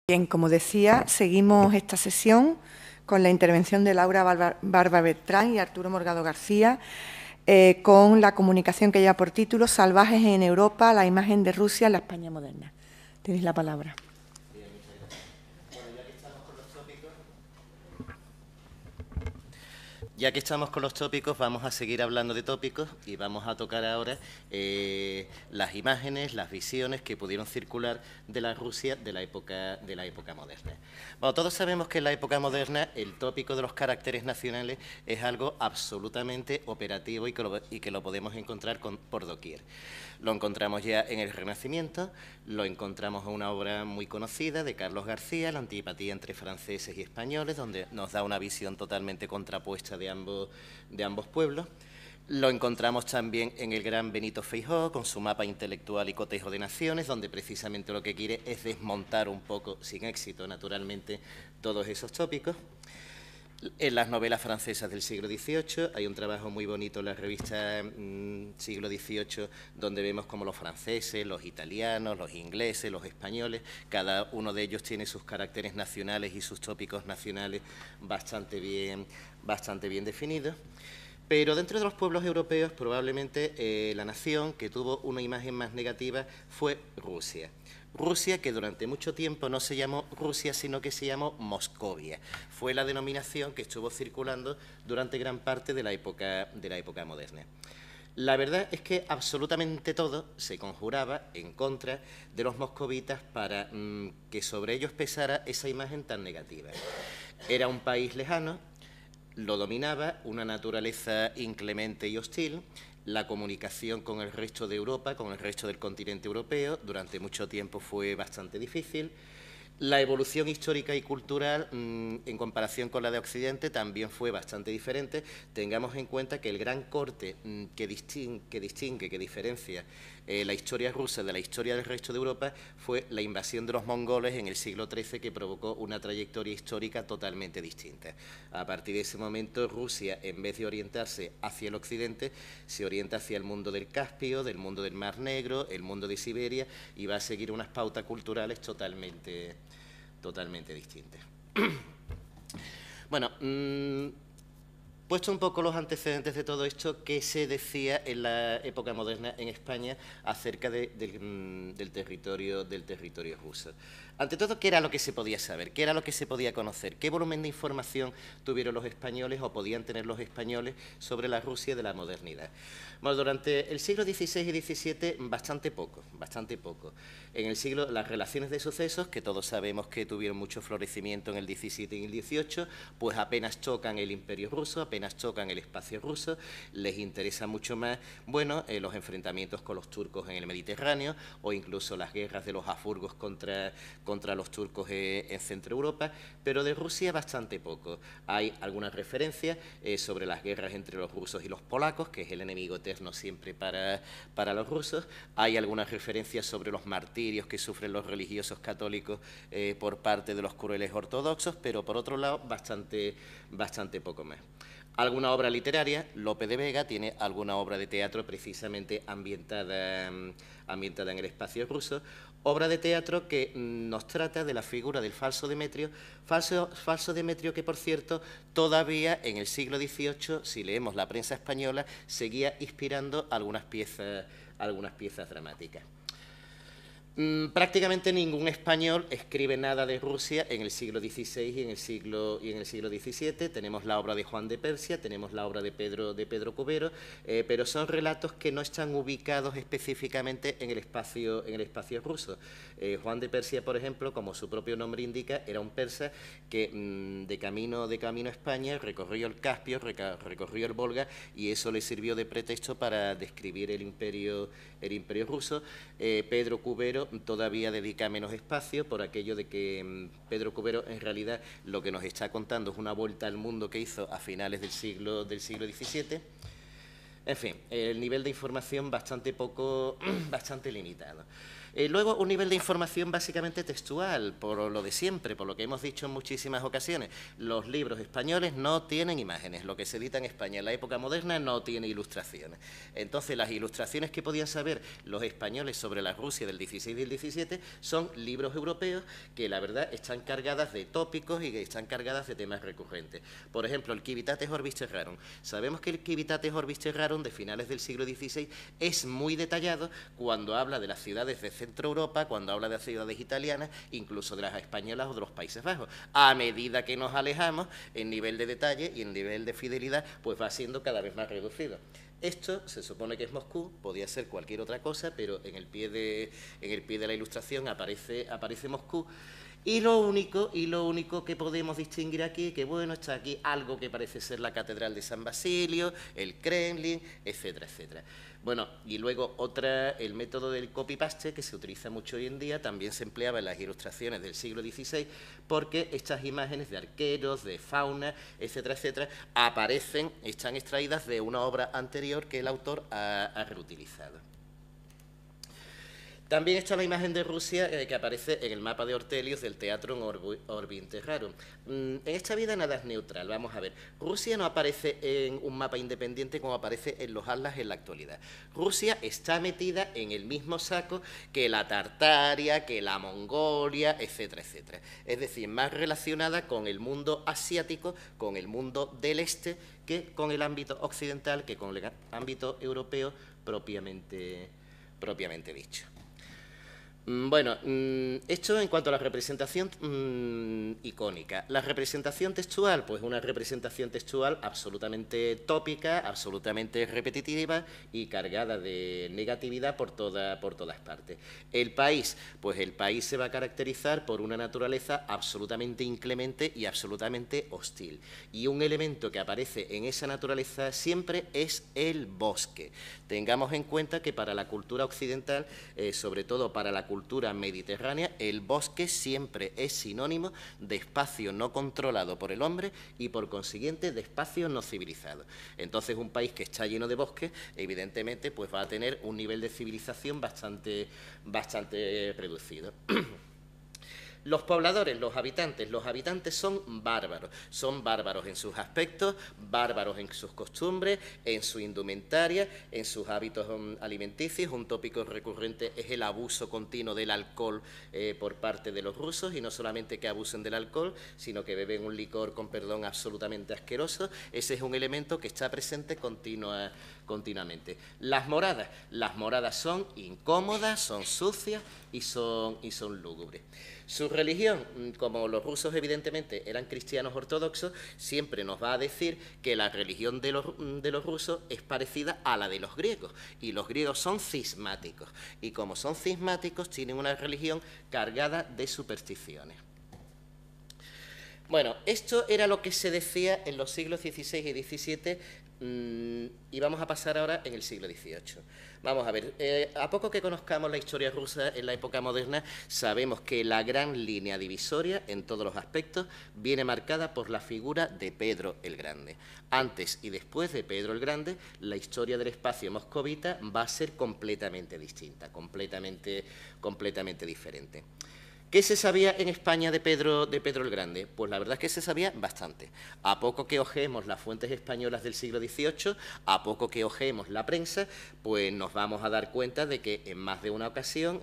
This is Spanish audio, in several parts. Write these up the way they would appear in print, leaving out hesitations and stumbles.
Bien, como decía, seguimos esta sesión con la intervención de Laura Barba Bertrán y Arturo Morgado García, con la comunicación que lleva por título Salvajes en Europa, la imagen de Rusia en la España moderna. Tenéis la palabra. Bien, muchas gracias. Bueno, ya que estamos con los tópicos, vamos a seguir hablando de tópicos y vamos a tocar ahora las imágenes, las visiones que pudieron circular de la Rusia de la época moderna. Bueno, todos sabemos que en la época moderna el tópico de los caracteres nacionales es algo absolutamente operativo y que lo podemos encontrar por doquier. Lo encontramos ya en el Renacimiento, lo encontramos en una obra muy conocida de Carlos García, La antipatía entre franceses y españoles, donde nos da una visión totalmente contrapuesta de ambos pueblos. Lo encontramos también en el gran Benito Feijóo, con su mapa intelectual y cotejo de naciones, donde precisamente lo que quiere es desmontar un poco, sin éxito naturalmente, todos esos tópicos. En las novelas francesas del siglo XVIII hay un trabajo muy bonito en la revista Siglo XVIII, donde vemos como los franceses, los italianos, los ingleses, los españoles, cada uno de ellos tiene sus caracteres nacionales y sus tópicos nacionales bastante bien definidos. Pero dentro de los pueblos europeos, probablemente la nación que tuvo una imagen más negativa fue Rusia. Rusia, que durante mucho tiempo no se llamó Rusia, sino que se llamó Moscovia. Fue la denominación que estuvo circulando durante gran parte de la época moderna. La verdad es que absolutamente todo se conjuraba en contra de los moscovitas para que sobre ellos pesara esa imagen tan negativa. Era un país lejano, lo dominaba una naturaleza inclemente y hostil. La comunicación con el resto de Europa, con el resto del continente europeo, durante mucho tiempo fue bastante difícil. La evolución histórica y cultural, en comparación con la de Occidente, también fue bastante diferente. Tengamos en cuenta que el gran corte que diferencia la historia rusa de la historia del resto de Europa fue la invasión de los mongoles en el siglo XIII, que provocó una trayectoria histórica totalmente distinta. A partir de ese momento, Rusia, en vez de orientarse hacia el occidente, se orienta hacia el mundo del Caspio, del mundo del Mar Negro, el mundo de Siberia, y va a seguir unas pautas culturales totalmente distintas. Bueno, puesto un poco los antecedentes de todo esto, ¿qué se decía en la época moderna en España acerca del territorio ruso? Ante todo, ¿qué era lo que se podía saber? ¿Qué era lo que se podía conocer? ¿Qué volumen de información tuvieron los españoles o podían tener los españoles sobre la Rusia de la modernidad? Bueno, durante el siglo XVI y XVII, bastante poco. En el siglo, las relaciones de sucesos, que todos sabemos que tuvieron mucho florecimiento en el XVII y el XVIII, pues apenas tocan el imperio ruso, apenas tocan el espacio ruso, les interesa mucho más, bueno, los enfrentamientos con los turcos en el Mediterráneo, o incluso las guerras de los habsburgos contra los turcos en Centro Europa, pero de Rusia bastante poco. Hay algunas referencias sobre las guerras entre los rusos y los polacos, que es el enemigo eterno siempre para los rusos. Hay algunas referencias sobre los martirios que sufren los religiosos católicos por parte de los crueles ortodoxos, pero por otro lado bastante poco más. Alguna obra literaria, Lope de Vega tiene alguna obra de teatro precisamente ambientada en el espacio ruso, obra de teatro que nos trata de la figura del falso Demetrio que, por cierto, todavía en el siglo XVIII, si leemos la prensa española, seguía inspirando algunas piezas dramáticas. Prácticamente ningún español escribe nada de Rusia en el siglo XVI y en el siglo XVII. Tenemos la obra de Juan de Persia, tenemos la obra de Pedro Cubero, pero son relatos que no están ubicados específicamente en el espacio ruso. Juan de Persia, por ejemplo, como su propio nombre indica, era un persa que de camino a España recorrió el Caspio, recorrió el Volga, y eso le sirvió de pretexto para describir el imperio ruso. Pedro Cubero todavía dedica menos espacio por aquello de que Pedro Cubero en realidad lo que nos está contando es una vuelta al mundo que hizo a finales del siglo XVII. En fin, el nivel de información bastante limitado. Luego, un nivel de información básicamente textual, por lo de siempre, por lo que hemos dicho en muchísimas ocasiones. Los libros españoles no tienen imágenes, lo que se edita en España en la época moderna no tiene ilustraciones. Entonces, las ilustraciones que podían saber los españoles sobre la Rusia del 16 y del 17 son libros europeos que, la verdad, están cargadas de tópicos y que están cargadas de temas recurrentes. Por ejemplo, el Civitates Orbis Terrarum. Sabemos que el Civitates Orbis Terrarum de finales del siglo XVI es muy detallado cuando habla de las ciudades de Centro Europa, cuando habla de las ciudades italianas, incluso de las españolas o de los Países Bajos. A medida que nos alejamos, el nivel de detalle y el nivel de fidelidad pues va siendo cada vez más reducido. Esto se supone que es Moscú, podía ser cualquier otra cosa, pero en el pie de la ilustración aparece Moscú. Y lo único que podemos distinguir aquí, que bueno, está aquí algo que parece ser la Catedral de San Basilio, el Kremlin, etcétera, etcétera. Bueno, y luego el método del copy-paste, que se utiliza mucho hoy en día, también se empleaba en las ilustraciones del siglo XVI, porque estas imágenes de arqueros, de fauna, etcétera, etcétera, están extraídas de una obra anterior que el autor ha reutilizado. También está la imagen de Rusia que aparece en el mapa de Ortelius del Teatrum Orbi Terrarum. En esta vida nada es neutral, vamos a ver. Rusia no aparece en un mapa independiente como aparece en los atlas en la actualidad. Rusia está metida en el mismo saco que la Tartaria, que la Mongolia, etcétera, etcétera. Es decir, más relacionada con el mundo asiático, con el mundo del este, que con el ámbito occidental, que con el ámbito europeo propiamente dicho. Bueno, esto en cuanto a la representación icónica. La representación textual, pues una representación textual absolutamente tópica, absolutamente repetitiva y cargada de negatividad por todas partes. El país, pues el país se va a caracterizar por una naturaleza absolutamente inclemente y absolutamente hostil. Y un elemento que aparece en esa naturaleza siempre es el bosque. Tengamos en cuenta que para la cultura occidental, sobre todo para la cultura mediterránea, el bosque siempre es sinónimo de espacio no controlado por el hombre y, por consiguiente, de espacio no civilizado. Entonces, un país que está lleno de bosques, evidentemente, pues va a tener un nivel de civilización bastante reducido. Los pobladores, los habitantes son bárbaros en sus aspectos, bárbaros en sus costumbres, en su indumentaria, en sus hábitos alimenticios. Un tópico recurrente es el abuso continuo del alcohol por parte de los rusos, y no solamente que abusen del alcohol, sino que beben un licor, con perdón, absolutamente asqueroso. Ese es un elemento que está presente continuamente. Las moradas son incómodas, son sucias y son lúgubres. Su religión, como los rusos evidentemente eran cristianos ortodoxos, siempre nos va a decir que la religión de los rusos es parecida a la de los griegos, y los griegos son cismáticos, y como son cismáticos tienen una religión cargada de supersticiones. Bueno, esto era lo que se decía en los siglos XVI y XVII, y vamos a pasar ahora en el siglo XVIII. Vamos a ver, a poco que conozcamos la historia rusa en la época moderna, sabemos que la gran línea divisoria en todos los aspectos viene marcada por la figura de Pedro el Grande. Antes y después de Pedro el Grande, la historia del espacio moscovita va a ser completamente distinta, completamente diferente. ¿Qué se sabía en España de Pedro el Grande? Pues la verdad es que se sabía bastante. A poco que hojeemos las fuentes españolas del siglo XVIII, a poco que hojeemos la prensa, pues nos vamos a dar cuenta de que en más de una ocasión,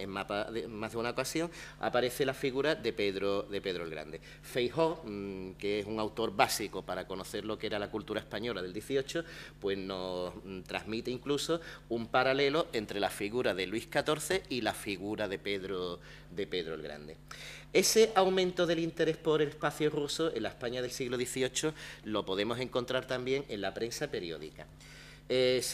aparece la figura de Pedro el Grande. Feijóo, que es un autor básico para conocer lo que era la cultura española del XVIII, pues nos transmite incluso un paralelo entre la figura de Luis XIV y la figura de Pedro el Grande. Ese aumento del interés por el espacio ruso en la España del siglo XVIII lo podemos encontrar también en la prensa periódica. Esto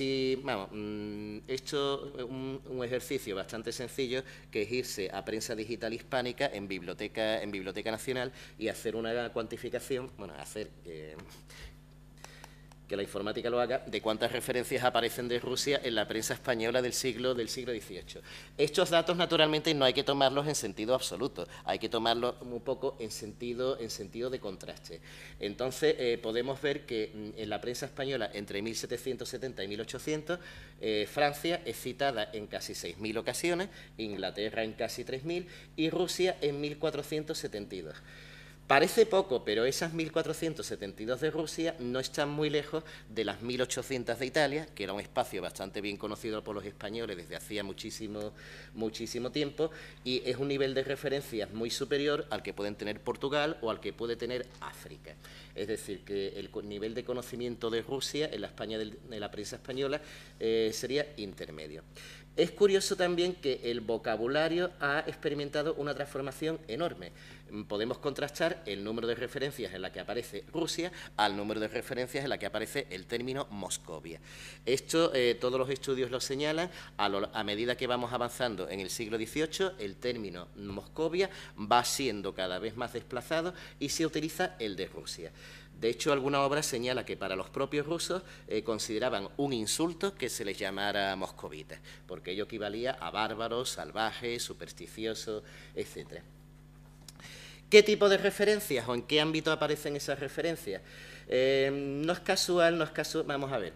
es un ejercicio bastante sencillo, que es irse a Prensa Digital Hispánica en Biblioteca Nacional y hacer una cuantificación, que la informática lo haga, de cuántas referencias aparecen de Rusia en la prensa española del siglo XVIII. Estos datos, naturalmente, no hay que tomarlos en sentido absoluto, hay que tomarlos un poco en sentido de contraste. Entonces, podemos ver que en la prensa española, entre 1770 y 1800, Francia es citada en casi 6.000 ocasiones, Inglaterra en casi 3.000 y Rusia en 1472. Parece poco, pero esas 1472 de Rusia no están muy lejos de las 1800 de Italia, que era un espacio bastante bien conocido por los españoles desde hacía muchísimo tiempo, y es un nivel de referencias muy superior al que pueden tener Portugal o al que puede tener África. Es decir, que el nivel de conocimiento de Rusia en la España de la prensa española sería intermedio. Es curioso también que el vocabulario ha experimentado una transformación enorme. Podemos contrastar el número de referencias en la que aparece Rusia al número de referencias en la que aparece el término Moscovia. Esto todos los estudios lo señalan. A medida que vamos avanzando en el siglo XVIII, el término Moscovia va siendo cada vez más desplazado y se utiliza el de Rusia. De hecho, alguna obra señala que para los propios rusos consideraban un insulto que se les llamara moscovitas, porque ello equivalía a bárbaros, salvajes, supersticiosos, etc. ¿Qué tipo de referencias o en qué ámbito aparecen esas referencias? No es casual, vamos a ver.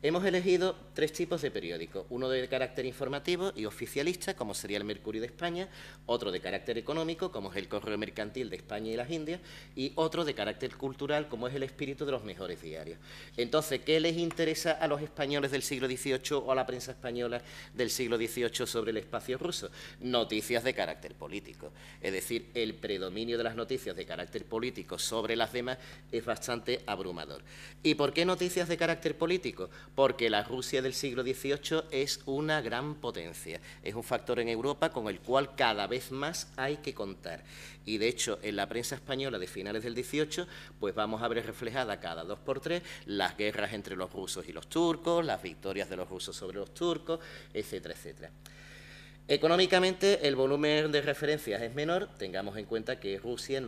Hemos elegido 3 tipos de periódicos, uno de carácter informativo y oficialista, como sería el Mercurio de España, otro de carácter económico, como es el Correo Mercantil de España y las Indias, y otro de carácter cultural, como es el Espíritu de los Mejores Diarios. Entonces, ¿qué les interesa a los españoles del siglo XVIII o a la prensa española del siglo XVIII sobre el espacio ruso? Noticias de carácter político. Es decir, el predominio de las noticias de carácter político sobre las demás es bastante abrumador. ¿Y por qué noticias de carácter político? Porque la Rusia del siglo XVIII es una gran potencia, es un factor en Europa con el cual cada vez más hay que contar. Y de hecho, en la prensa española de finales del XVIII, pues vamos a ver reflejada cada 2 por 3 las guerras entre los rusos y los turcos, las victorias de los rusos sobre los turcos, etcétera, etcétera. Económicamente, el volumen de referencias es menor. Tengamos en cuenta que Rusia,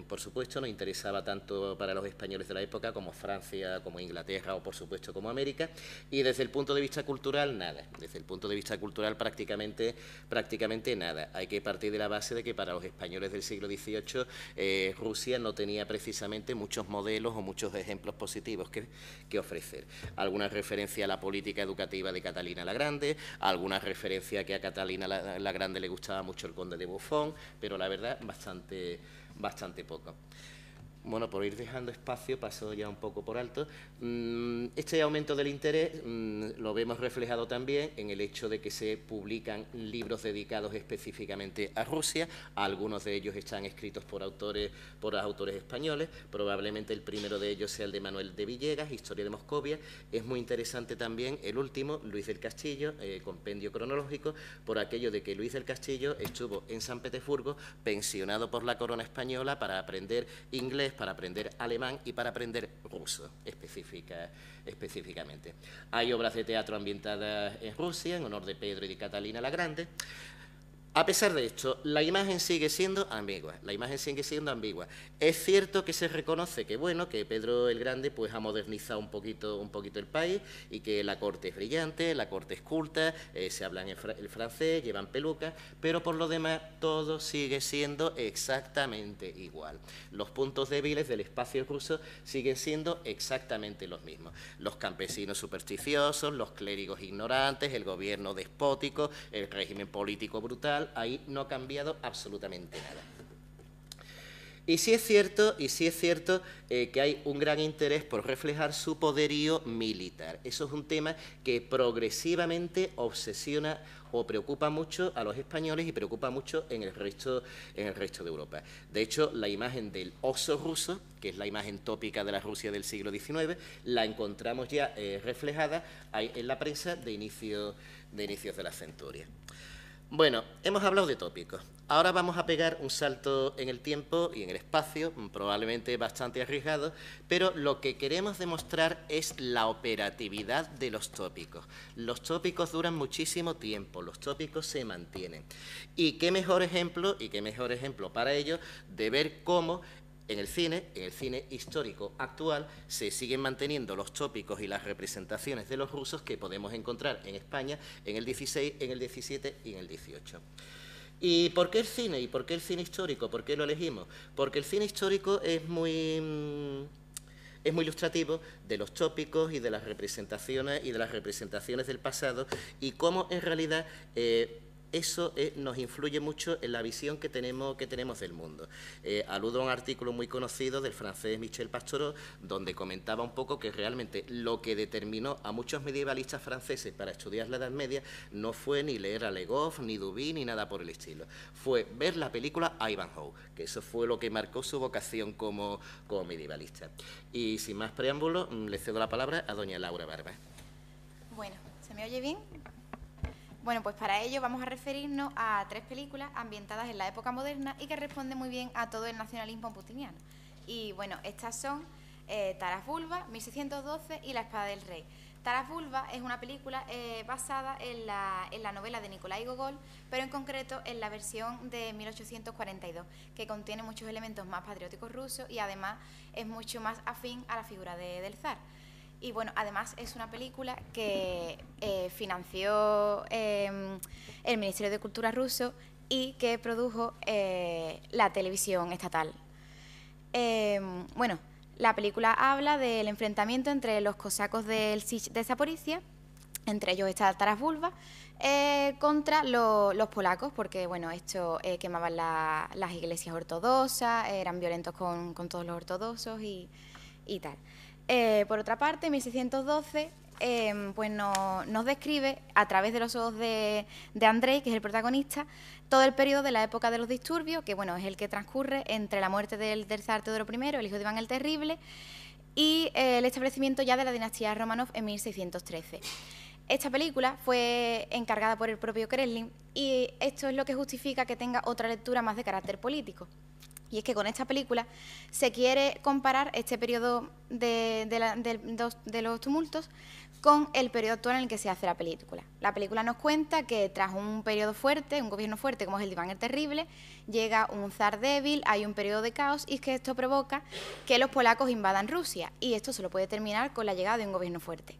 por supuesto, no interesaba tanto para los españoles de la época como Francia, como Inglaterra o, por supuesto, como América. Y desde el punto de vista cultural, nada. Desde el punto de vista cultural, prácticamente nada. Hay que partir de la base de que para los españoles del siglo XVIII, Rusia no tenía precisamente muchos modelos o muchos ejemplos positivos que ofrecer. Alguna referencia a la política educativa de Catalina la Grande, alguna referencia que a Catalina la Grande le gustaba mucho el conde de Buffon, pero la verdad bastante poco. Bueno, por ir dejando espacio, paso ya un poco por alto. Este aumento del interés lo vemos reflejado también en el hecho de que se publican libros dedicados específicamente a Rusia. Algunos de ellos están escritos por autores españoles. Probablemente el primero de ellos sea el de Manuel de Villegas, Historia de Moscovia. Es muy interesante también el último, Luis del Castillo, compendio cronológico, por aquello de que Luis del Castillo estuvo en San Petersburgo pensionado por la corona española para aprender inglés, para aprender alemán y para aprender ruso específicamente. Hay obras de teatro ambientadas en Rusia en honor de Pedro y de Catalina la Grande. A pesar de esto, la imagen sigue siendo ambigua. Es cierto que se reconoce que, bueno, que Pedro el Grande pues, ha modernizado un poquito el país y que la corte es brillante, la corte es culta, se hablan el francés, llevan pelucas, pero por lo demás todo sigue siendo exactamente igual. Los puntos débiles del espacio ruso siguen siendo exactamente los mismos. Los campesinos supersticiosos, los clérigos ignorantes, el gobierno despótico, el régimen político brutal. Ahí no ha cambiado absolutamente nada. Y sí es cierto que hay un gran interés por reflejar su poderío militar. Eso es un tema que progresivamente obsesiona o preocupa mucho a los españoles y preocupa mucho en el resto de Europa. De hecho, la imagen del oso ruso, que es la imagen tópica de la Rusia del siglo XIX, la encontramos ya reflejada en la prensa de inicios de la centuria. Bueno, hemos hablado de tópicos. Ahora vamos a pegar un salto en el tiempo y en el espacio, probablemente bastante arriesgado, pero lo que queremos demostrar es la operatividad de los tópicos. Los tópicos duran muchísimo tiempo, los tópicos se mantienen. Y qué mejor ejemplo para ello de ver cómo En el cine histórico actual, se siguen manteniendo los tópicos y las representaciones de los rusos que podemos encontrar en España en el 16, en el 17 y en el 18. ¿Y por qué el cine? ¿Y por qué el cine histórico? ¿Por qué lo elegimos? Porque el cine histórico es muy ilustrativo de los tópicos y de las representaciones del pasado, y cómo en realidad eso nos influye mucho en la visión que tenemos del mundo. Aludo a un artículo muy conocido del francés Michel Pastoureau, donde comentaba un poco que realmente lo que determinó a muchos medievalistas franceses para estudiar la Edad Media no fue ni leer a Le Goff, ni Duby, ni nada por el estilo. Fue ver la película Ivanhoe, que eso fue lo que marcó su vocación como medievalista. Y sin más preámbulos, le cedo la palabra a doña Laura Barba. Bueno, ¿se me oye bien? Bueno, pues para ello vamos a referirnos a 3 películas ambientadas en la época moderna y que responden muy bien a todo el nacionalismo putiniano. Y bueno, estas son Taras Bulba, 1612 y La espada del rey. Taras Bulba es una película basada en la novela de Nikolai Gogol, pero en concreto en la versión de 1842, que contiene muchos elementos más patrióticos rusos y además es mucho más afín a la figura del zar. Y bueno, además es una película que financió el Ministerio de Cultura ruso y que produjo la televisión estatal. Bueno, la película habla del enfrentamiento entre los cosacos del Sich de Zaporizhia, entre ellos está Taras Bulba, contra los polacos, porque bueno, estos quemaban las iglesias ortodoxas, eran violentos con todos los ortodoxos y tal. Por otra parte, 1612 pues nos describe, a través de los ojos de Andrei, que es el protagonista, todo el periodo de la época de los disturbios, que bueno, es el que transcurre entre la muerte del zar Teodoro I, el hijo de Iván el Terrible, y el establecimiento ya de la dinastía Romanov en 1613. Esta película fue encargada por el propio Kremlin y esto es lo que justifica que tenga otra lectura más de carácter político. Y es que con esta película se quiere comparar este periodo de los tumultos con el periodo actual en el que se hace la película. La película nos cuenta que tras un periodo fuerte, un gobierno fuerte como es el de Iván el Terrible, llega un zar débil, hay un periodo de caos y es que esto provoca que los polacos invadan Rusia y esto solo puede terminar con la llegada de un gobierno fuerte.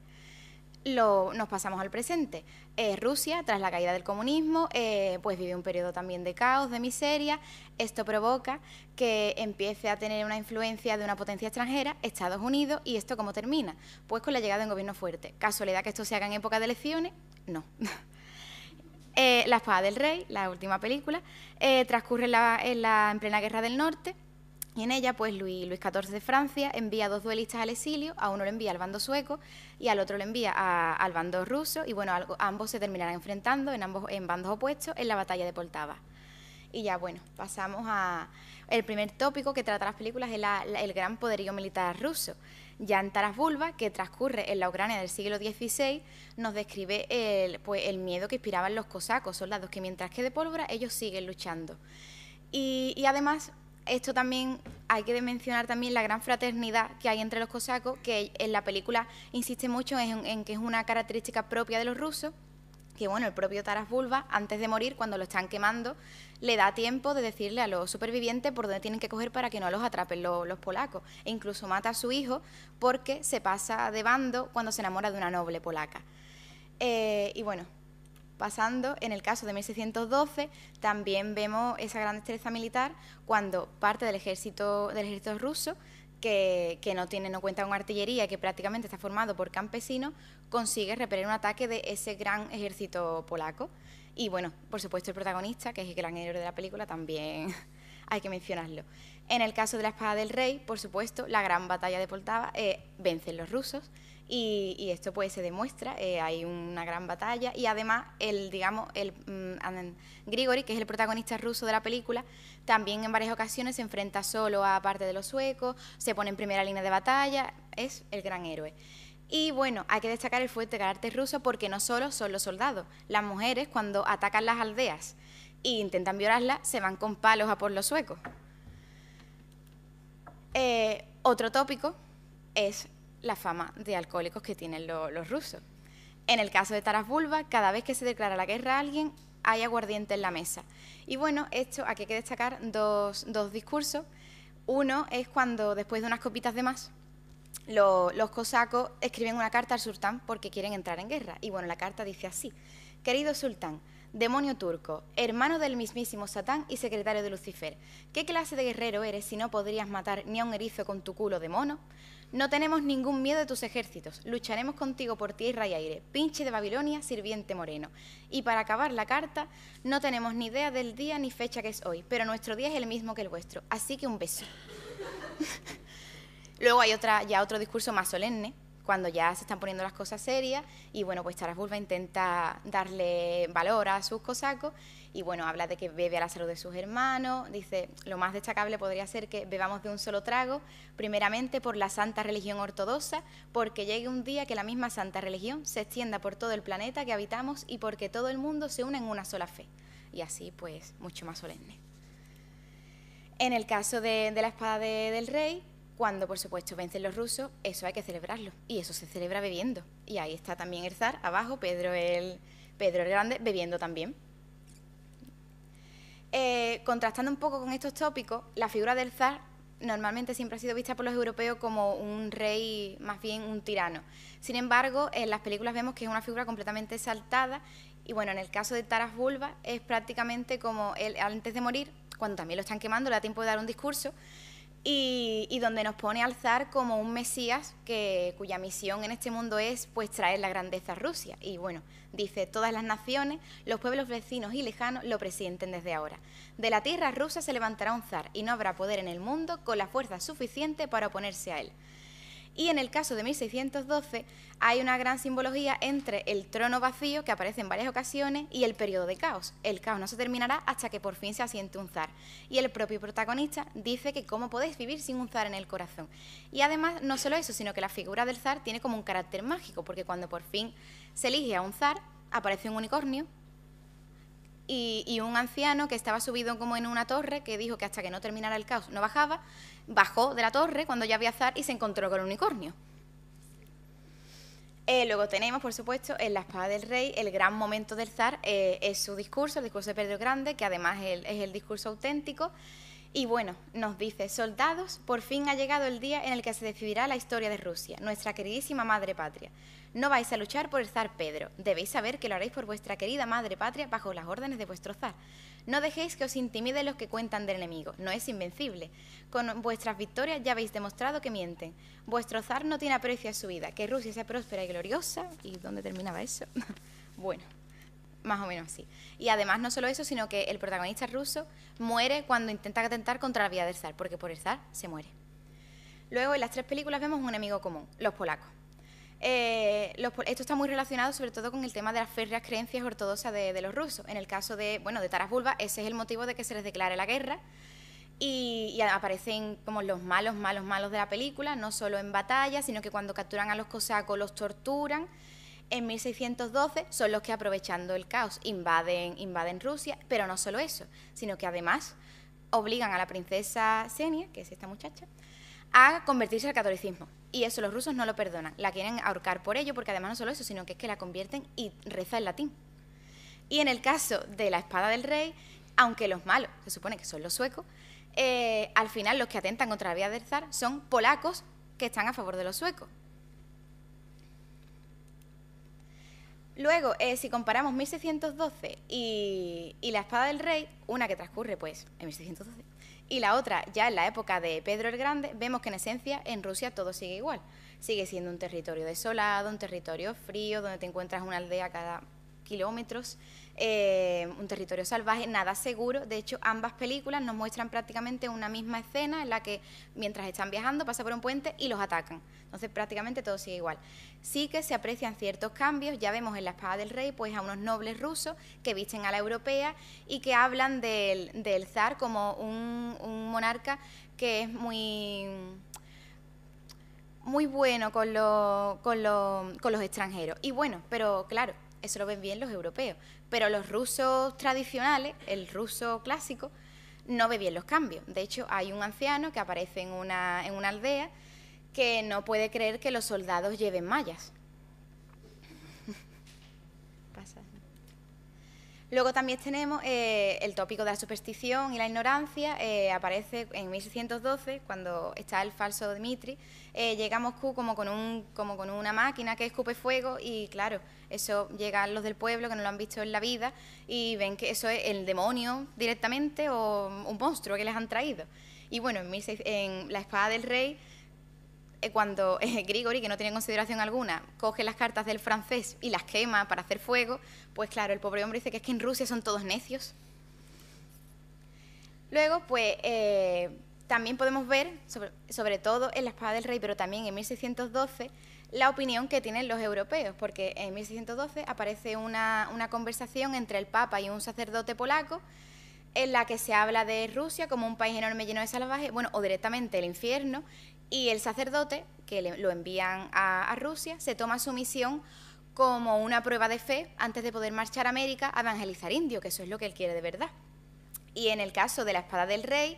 Nos pasamos al presente. Rusia, tras la caída del comunismo, pues vive un periodo también de caos, de miseria. Esto provoca que empiece a tener una influencia de una potencia extranjera, Estados Unidos, y ¿esto cómo termina? Pues con la llegada de un gobierno fuerte. ¿Casualidad que esto se haga en época de elecciones? No. La espada del rey, la última película, transcurre en plena Guerra del Norte. Y en ella, pues Luis XIV de Francia envía 2 duelistas al exilio, a uno lo envía al bando sueco y al otro lo envía al bando ruso, y bueno, ambos se terminarán enfrentando en bandos opuestos en la batalla de Poltava. Y ya, bueno, pasamos a el primer tópico que trata las películas, es el gran poderío militar ruso. Ya en Taras Bulba, que transcurre en la Ucrania del siglo XVI, nos describe el miedo que inspiraban los cosacos, soldados que mientras quede pólvora, ellos siguen luchando. Y además, esto también hay que mencionar también la gran fraternidad que hay entre los cosacos, que en la película insiste mucho en que es una característica propia de los rusos, que bueno, el propio Taras Bulba, antes de morir, cuando lo están quemando, le da tiempo de decirle a los supervivientes por dónde tienen que coger para que no los atrapen los polacos, e incluso mata a su hijo porque se pasa de bando cuando se enamora de una noble polaca. Y bueno, pasando, en el caso de 1612, también vemos esa gran destreza militar cuando parte del ejército ruso, que no cuenta con artillería y que prácticamente está formado por campesinos, consigue repeler un ataque de ese gran ejército polaco. Y bueno, por supuesto el protagonista, que es el gran héroe de la película, también hay que mencionarlo. En el caso de la espada del rey, por supuesto, la gran batalla de Poltava, vencen los rusos. Y esto pues se demuestra, hay una gran batalla y además Grigori, que es el protagonista ruso de la película, también en varias ocasiones se enfrenta solo a parte de los suecos, se pone en primera línea de batalla, es el gran héroe. Y bueno, hay que destacar el fuerte carácter ruso porque no solo son los soldados, las mujeres cuando atacan las aldeas e intentan violarlas se van con palos a por los suecos. Otro tópico es la fama de alcohólicos que tienen los rusos. En el caso de Taras Bulba, cada vez que se declara la guerra a alguien, hay aguardiente en la mesa. Y bueno, esto aquí hay que destacar dos discursos. Uno es cuando, después de unas copitas de más, los cosacos escriben una carta al sultán porque quieren entrar en guerra. Y bueno, la carta dice así: querido sultán, demonio turco, hermano del mismísimo Satán y secretario de Lucifer, ¿qué clase de guerrero eres si no podrías matar ni a un erizo con tu culo de mono? No tenemos ningún miedo de tus ejércitos, lucharemos contigo por tierra y aire, pinche de Babilonia, sirviente moreno. Y para acabar la carta, no tenemos ni idea del día ni fecha que es hoy, pero nuestro día es el mismo que el vuestro, así que un beso. Luego hay otro discurso más solemne, cuando ya se están poniendo las cosas serias, y bueno, pues Taras Bulba intenta darle valor a sus cosacos, y bueno, habla de que bebe a la salud de sus hermanos, dice, lo más destacable podría ser que bebamos de un solo trago, primeramente por la santa religión ortodoxa, porque llegue un día que la misma santa religión se extienda por todo el planeta que habitamos y porque todo el mundo se una en una sola fe. Y así, pues, mucho más solemne. En el caso de la espada del rey, cuando, por supuesto, vencen los rusos, eso hay que celebrarlo. Y eso se celebra bebiendo. Y ahí está también el zar, abajo, Pedro el Grande, bebiendo también. Contrastando un poco con estos tópicos, la figura del zar normalmente siempre ha sido vista por los europeos como un rey, más bien un tirano. Sin embargo, en las películas vemos que es una figura completamente exaltada. Y bueno, en el caso de Taras Bulba, es prácticamente como él, antes de morir, cuando también lo están quemando, le da tiempo de dar un discurso, y donde nos pone al zar como un mesías cuya misión en este mundo es pues traer la grandeza a Rusia. Y bueno, dice, todas las naciones, los pueblos vecinos y lejanos lo presienten desde ahora. De la tierra rusa se levantará un zar y no habrá poder en el mundo con la fuerza suficiente para oponerse a él. Y en el caso de 1612 hay una gran simbología entre el trono vacío, que aparece en varias ocasiones, y el periodo de caos. El caos no se terminará hasta que por fin se asiente un zar. Y el propio protagonista dice que cómo podéis vivir sin un zar en el corazón. Y además, no solo eso, sino que la figura del zar tiene como un carácter mágico, porque cuando por fin se elige a un zar, aparece un unicornio, y un anciano que estaba subido como en una torre, que dijo que hasta que no terminara el caos no bajaba, bajó de la torre cuando ya había zar y se encontró con el unicornio. Luego tenemos, por supuesto, en la espada del rey, el gran momento del zar es su discurso, el discurso de Pedro el Grande, que además es el discurso auténtico. Y bueno, nos dice, soldados, por fin ha llegado el día en el que se decidirá la historia de Rusia, nuestra queridísima madre patria. No vais a luchar por el zar Pedro, debéis saber que lo haréis por vuestra querida madre patria bajo las órdenes de vuestro zar. No dejéis que os intimiden los que cuentan del enemigo, no es invencible. Con vuestras victorias ya habéis demostrado que mienten. Vuestro zar no tiene aprecio a su vida, que Rusia sea próspera y gloriosa. ¿Y dónde terminaba eso? Bueno, más o menos así. Y además no solo eso, sino que el protagonista ruso muere cuando intenta atentar contra la vida del zar, porque por el zar se muere. Luego en las tres películas vemos un enemigo común, los polacos. Esto está muy relacionado sobre todo con el tema de las férreas creencias ortodoxas de los rusos. En el caso de Taras Bulba, ese es el motivo de que se les declare la guerra, y aparecen como los malos de la película, no solo en batalla, sino que cuando capturan a los cosacos los torturan. En 1612 son los que, aprovechando el caos, invaden Rusia, pero no solo eso, sino que además obligan a la princesa Xenia, que es esta muchacha, a convertirse al catolicismo. Y eso los rusos no lo perdonan. La quieren ahorcar por ello, porque además no solo eso, sino que es que la convierten y reza en latín. Y en el caso de la espada del rey, aunque los malos se supone que son los suecos, al final los que atentan contra la vida del zar son polacos que están a favor de los suecos. Luego, si comparamos 1612 y la espada del rey, una que transcurre pues en 1612, y la otra ya en la época de Pedro el Grande, vemos que en esencia en Rusia todo sigue igual. Sigue siendo un territorio desolado, un territorio frío, donde te encuentras una aldea cada kilómetros, un territorio salvaje, nada seguro. De hecho, ambas películas nos muestran prácticamente una misma escena en la que mientras están viajando pasa por un puente y los atacan. Entonces prácticamente todo sigue igual. Sí que se aprecian ciertos cambios. Ya vemos en la espada del rey pues a unos nobles rusos que visten a la europea y que hablan del zar como un monarca que es muy bueno con los extranjeros. Y bueno, pero claro, eso lo ven bien los europeos, pero los rusos tradicionales, el ruso clásico, no ve bien los cambios. De hecho, hay un anciano que aparece en una aldea que no puede creer que los soldados lleven mallas. Luego también tenemos el tópico de la superstición y la ignorancia. Aparece en 1612, cuando está el falso Dmitri. Llega a Moscú como con una máquina que escupe fuego y, claro, eso llega a los del pueblo que no lo han visto en la vida y ven que eso es el demonio directamente o un monstruo que les han traído. Y bueno, en la espada del rey, cuando Grigori, que no tiene consideración alguna, coge las cartas del francés y las quema para hacer fuego, pues claro, el pobre hombre dice que es que en Rusia son todos necios. Luego, pues, también podemos ver, sobre todo en la espada del rey, pero también en 1612, la opinión que tienen los europeos, porque en 1612 aparece una conversación entre el Papa y un sacerdote polaco, en la que se habla de Rusia como un país enorme lleno de salvajes, bueno, o directamente el infierno, y el sacerdote, que lo envían a Rusia, se toma su misión como una prueba de fe antes de poder marchar a América a evangelizar indios, que eso es lo que él quiere de verdad. Y en el caso de la espada del rey,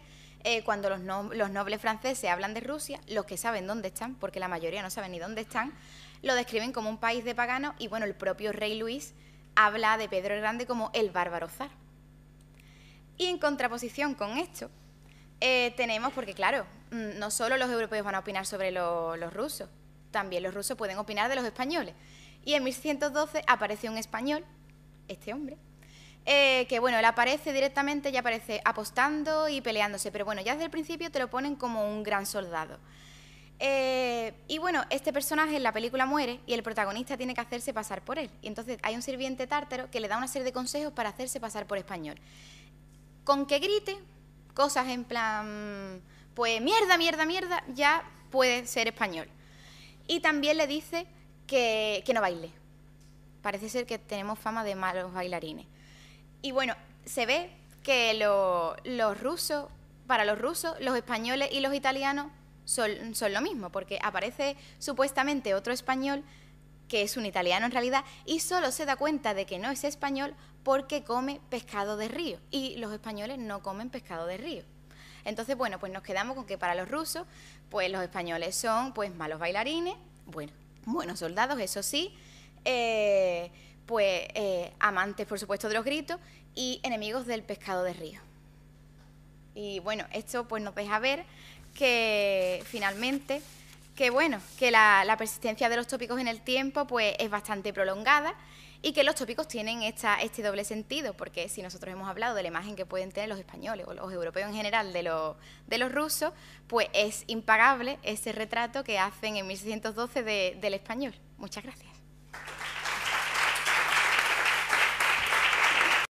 cuando los nobles franceses hablan de Rusia, los que saben dónde están, porque la mayoría no saben ni dónde están, lo describen como un país de paganos y, bueno, el propio rey Luis habla de Pedro el Grande como el bárbaro zar. Y en contraposición con esto, tenemos, porque claro, no solo los europeos van a opinar sobre los rusos, también los rusos pueden opinar de los españoles. Y en 1612 aparece un español, este hombre, que bueno, él aparece directamente, ya aparece apostando y peleándose, pero bueno, ya desde el principio te lo ponen como un gran soldado. Y bueno, este personaje en la película muere y el protagonista tiene que hacerse pasar por él. Y entonces hay un sirviente tártaro que le da una serie de consejos para hacerse pasar por español. Con que grite cosas en plan, pues mierda, mierda, mierda, ya puede ser español. Y también le dice que no baile. Parece ser que tenemos fama de malos bailarines. Y bueno, se ve que los rusos, para los rusos, los españoles y los italianos son lo mismo, porque aparece supuestamente otro español que es un italiano en realidad, y solo se da cuenta de que no es español porque come pescado de río, y los españoles no comen pescado de río. Entonces, bueno, pues nos quedamos con que para los rusos, pues los españoles son pues malos bailarines, bueno, buenos soldados, eso sí, amantes, por supuesto, de los gritos y enemigos del pescado de río. Y bueno, esto pues nos deja ver que finalmente, que bueno, que la persistencia de los tópicos en el tiempo pues es bastante prolongada y que los tópicos tienen este doble sentido, porque si nosotros hemos hablado de la imagen que pueden tener los españoles o los europeos en general de los rusos, pues es impagable ese retrato que hacen en 1612 del español. Muchas gracias.